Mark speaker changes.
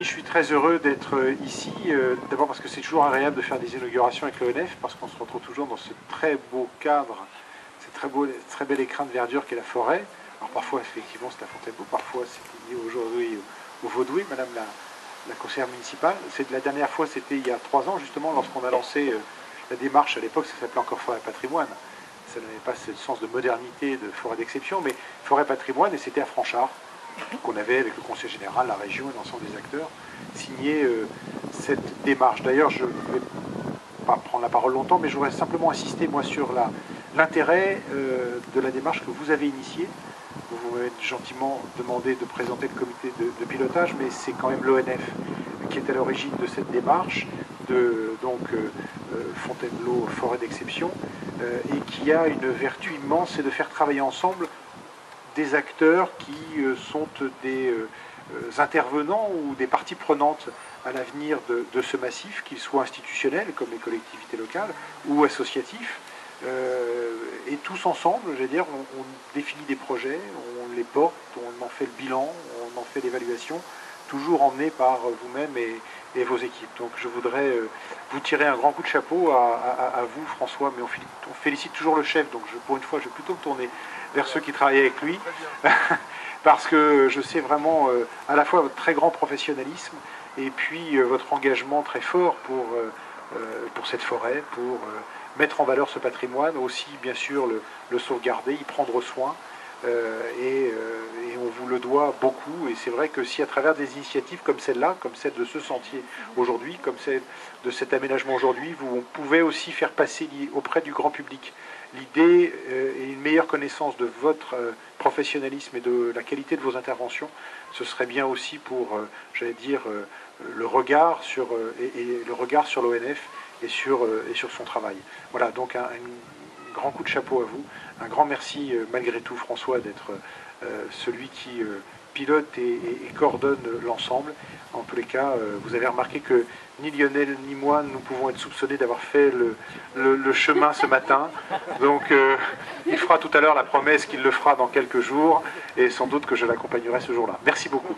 Speaker 1: Je suis très heureux d'être ici, d'abord parce que c'est toujours agréable de faire des inaugurations avec l'ONF, parce qu'on se retrouve toujours dans ce très beau cadre, très bel écrin de verdure qu'est la forêt. Alors parfois, effectivement, c'est à Fontainebleau, parfois c'est lié aujourd'hui au Vaudoué, Madame la conseillère municipale. La dernière fois, c'était il y a 3 ans, justement, lorsqu'on a lancé la démarche. À l'époque, ça s'appelait encore Forêt Patrimoine. Ça n'avait pas ce sens de modernité, de forêt d'exception, mais Forêt Patrimoine, et c'était à Franchart, qu'on avait avec le Conseil général, la région et l'ensemble des acteurs, signé cette démarche. D'ailleurs, je ne vais pas prendre la parole longtemps, mais je voudrais simplement insister, moi, sur l'intérêt de la démarche que vous avez initiée. Vous m'avez gentiment demandé de présenter le comité de pilotage, mais c'est quand même l'ONF qui est à l'origine de cette démarche, Fontainebleau, forêt d'exception, et qui a une vertu immense, c'est de faire travailler ensemble des acteurs qui sont des intervenants ou des parties prenantes à l'avenir de ce massif, qu'il soit institutionnel, comme les collectivités locales, ou associatif. Et tous ensemble, je veux dire, on définit des projets, on les porte, on en fait le bilan, on en fait l'évaluation, toujours emmené par vous-même et vos équipes. Donc je voudrais vous tirer un grand coup de chapeau à vous, François, mais on félicite toujours le chef, donc pour une fois, je vais plutôt me tourner vers ceux qui travaillent avec lui, parce que je sais vraiment à la fois votre très grand professionnalisme et puis votre engagement très fort pour cette forêt, pour mettre en valeur ce patrimoine, aussi bien sûr le sauvegarder, y prendre soin, et on vous le doit beaucoup. Et c'est vrai que si à travers des initiatives comme celle-là, comme celle de ce sentier aujourd'hui, comme celle de cet aménagement aujourd'hui, vous pouvez aussi faire passer auprès du grand public l'idée et une meilleure connaissance de votre professionnalisme et de la qualité de vos interventions, ce serait bien aussi pour, j'allais dire, le regard sur l'ONF et sur son travail. Voilà, donc un grand coup de chapeau à vous. Un grand merci, malgré tout, François, d'être celui qui pilote et coordonne l'ensemble. En tous les cas, vous avez remarqué que ni Lionel ni moi, nous pouvons être soupçonnés d'avoir fait le chemin ce matin. Donc, il fera tout à l'heure la promesse qu'il le fera dans quelques jours, et sans doute que je l'accompagnerai ce jour-là. Merci beaucoup.